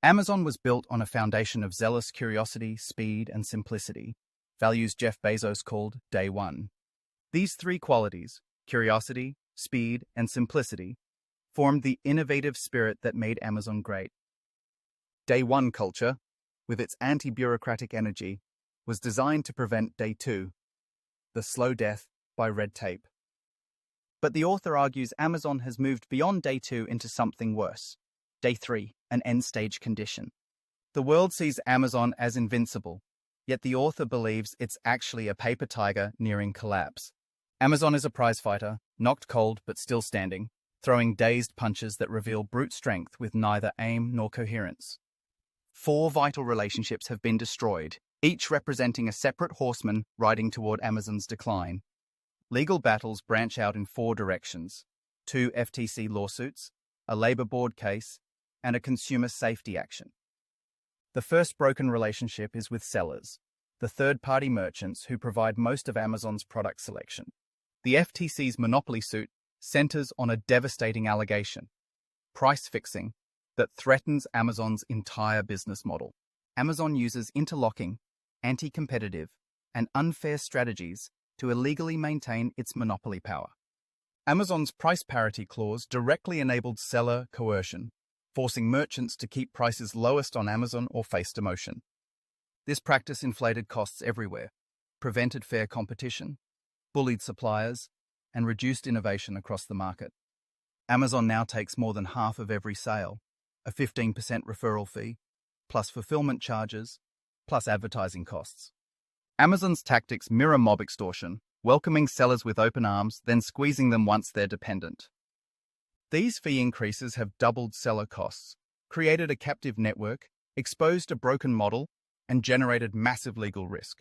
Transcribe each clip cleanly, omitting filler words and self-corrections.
Amazon was built on a foundation of zealous curiosity, speed, and simplicity, values Jeff Bezos called Day One. These three qualities, curiosity, speed, and simplicity, formed the innovative spirit that made Amazon great. Day One culture, with its anti-bureaucratic energy, was designed to prevent Day Two, the slow death by red tape. But the author argues Amazon has moved beyond Day Two into something worse. Day Three, an end-stage condition. The world sees Amazon as invincible, yet the author believes it's actually a paper tiger nearing collapse. Amazon is a prizefighter, knocked cold but still standing, throwing dazed punches that reveal brute strength with neither aim nor coherence. 4 vital relationships have been destroyed, each representing a separate horseman riding toward Amazon's decline. Legal battles branch out in 4 directions: 2 FTC lawsuits, a labor board case, and a consumer safety action. The first broken relationship is with sellers, the third-party merchants who provide most of Amazon's product selection. The FTC's monopoly suit centers on a devastating allegation: price fixing that threatens Amazon's entire business model. Amazon uses interlocking, anti-competitive, and unfair strategies to illegally maintain its monopoly power. Amazon's price parity clause directly enabled seller coercion, forcing merchants to keep prices lowest on Amazon or face demotion. This practice inflated costs everywhere, prevented fair competition, bullied suppliers, and reduced innovation across the market. Amazon now takes more than half of every sale, a 15% referral fee, plus fulfillment charges, plus advertising costs. Amazon's tactics mirror mob extortion, welcoming sellers with open arms, then squeezing them once they're dependent. These fee increases have doubled seller costs, created a captive network, exposed a broken model, and generated massive legal risk.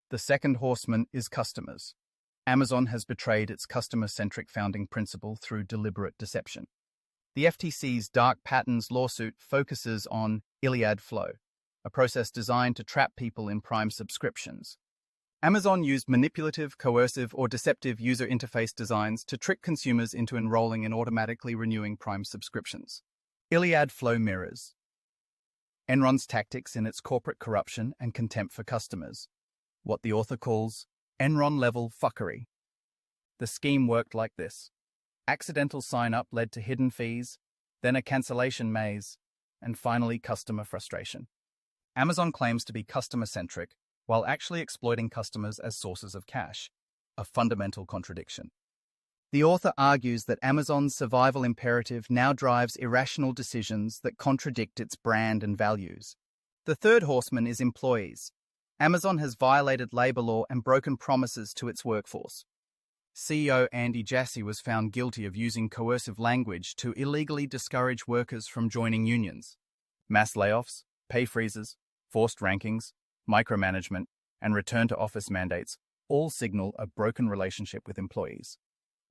The second horseman is customers. Amazon has betrayed its customer-centric founding principle through deliberate deception. The FTC's Dark Patterns lawsuit focuses on cked flow, a process designed to trap people in Prime subscriptions. Amazon used manipulative, coercive, or deceptive user interface designs to trick consumers into enrolling in automatically renewing Prime subscriptions. cked flow mirrors Enron's tactics in its corporate corruption and contempt for customers, what the author calls Enron-level fuckery. The scheme worked like this: accidental sign-up led to hidden fees, then a cancellation maze, and finally customer frustration. Amazon claims to be customer-centric while actually exploiting customers as sources of cash, a fundamental contradiction. The author argues that Amazon's survival imperative now drives irrational decisions that contradict its brand and values. The third horseman is employees. Amazon has violated labor law and broken promises to its workforce. CEO Andy Jassy was found guilty of using coercive language to illegally discourage workers from joining unions. Mass layoffs, pay freezes, forced rankings, micromanagement, and return-to-office mandates all signal a broken relationship with employees.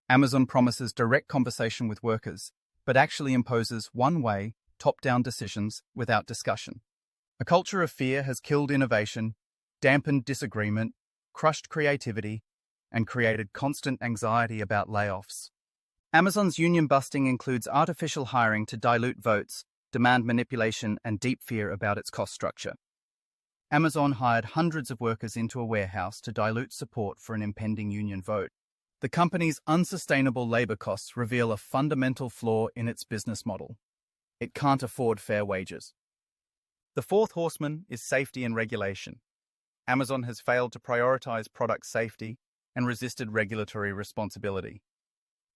Amazon promises direct conversation with workers, but actually imposes one-way, top-down decisions without discussion. A culture of fear has killed innovation, dampened disagreement, crushed creativity, and created constant anxiety about layoffs. Amazon's union busting includes artificial hiring to dilute votes, demand manipulation, and deep fear about its cost structure. Amazon hired hundreds of workers into a warehouse to dilute support for an impending union vote. The company's unsustainable labor costs reveal a fundamental flaw in its business model. It can't afford fair wages. The fourth horseman is safety and regulation. Amazon has failed to prioritize product safety and resisted regulatory responsibility.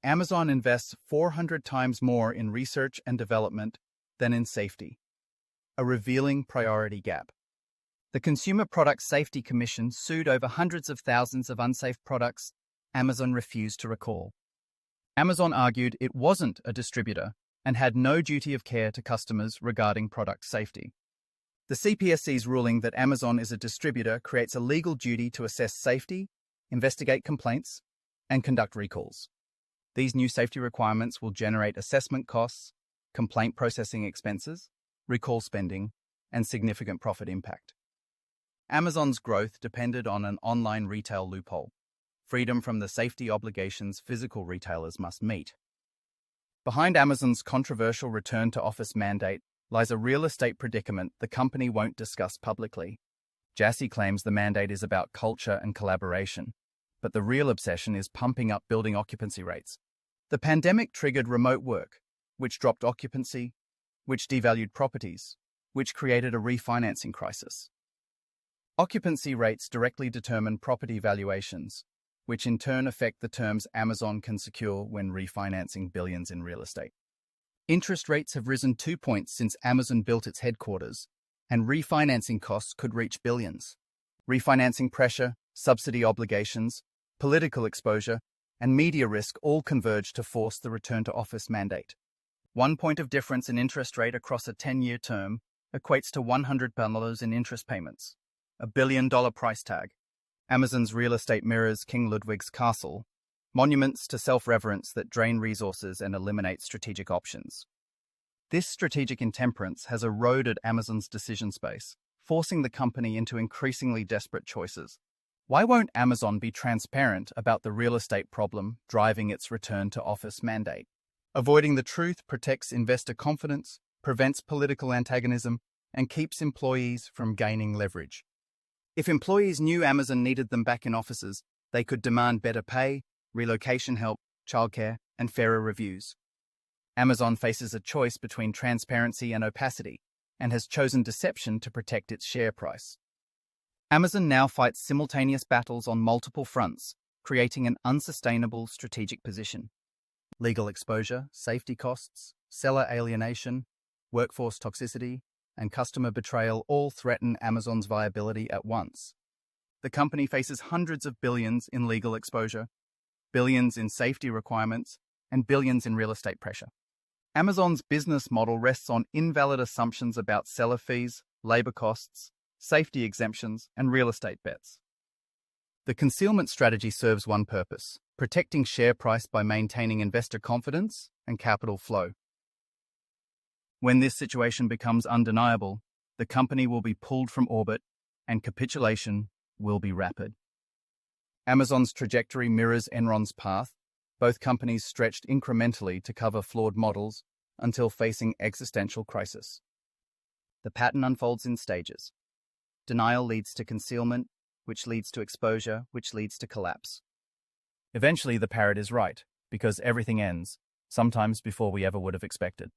Amazon invests 400 times more in research and development than in safety, a revealing priority gap. The Consumer Product Safety Commission sued over hundreds of thousands of unsafe products Amazon refused to recall. Amazon argued it wasn't a distributor and had no duty of care to customers regarding product safety. The CPSC's ruling that Amazon is a distributor creates a legal duty to assess safety, investigate complaints, and conduct recalls. These new safety requirements will generate assessment costs, complaint processing expenses, recall spending, and significant profit impact. Amazon's growth depended on an online retail loophole, freedom from the safety obligations physical retailers must meet. Behind Amazon's controversial return-to-office mandate lies a real estate predicament the company won't discuss publicly. Jassy claims the mandate is about culture and collaboration, but the real obsession is pumping up building occupancy rates. The pandemic triggered remote work, which dropped occupancy, which devalued properties, which created a refinancing crisis. Occupancy rates directly determine property valuations, which in turn affect the terms Amazon can secure when refinancing billions in real estate. Interest rates have risen 2 points since Amazon built its headquarters, and refinancing costs could reach billions. Refinancing pressure, subsidy obligations, political exposure, and media risk all converge to force the return-to-office mandate. 1 point of difference in interest rate across a 10-year term equates to $100 in interest payments, a $1 billion price tag. Amazon's real estate mirrors King Ludwig's castle, monuments to self-reverence that drain resources and eliminate strategic options. This strategic intemperance has eroded Amazon's decision space, forcing the company into increasingly desperate choices. Why won't Amazon be transparent about the real estate problem driving its return-to-office mandate? Avoiding the truth protects investor confidence, prevents political antagonism, and keeps employees from gaining leverage. If employees knew Amazon needed them back in offices, they could demand better pay, relocation help, childcare, and fairer reviews. Amazon faces a choice between transparency and opacity, and has chosen deception to protect its share price. Amazon now fights simultaneous battles on multiple fronts, creating an unsustainable strategic position. Legal exposure, safety costs, seller alienation, workforce toxicity, and customer betrayal all threaten Amazon's viability at once. The company faces hundreds of billions in legal exposure, billions in safety requirements, and billions in real estate pressure. Amazon's business model rests on invalid assumptions about seller fees, labor costs, safety exemptions, and real estate bets. The concealment strategy serves one purpose: protecting share price by maintaining investor confidence and capital flow. When this situation becomes undeniable, the company will be pulled from orbit and capitulation will be rapid. Amazon's trajectory mirrors Enron's path. Both companies stretched incrementally to cover flawed models until facing existential crisis. The pattern unfolds in stages. Denial leads to concealment, which leads to exposure, which leads to collapse. Eventually, the parrot is right, because everything ends, sometimes before we ever would have expected.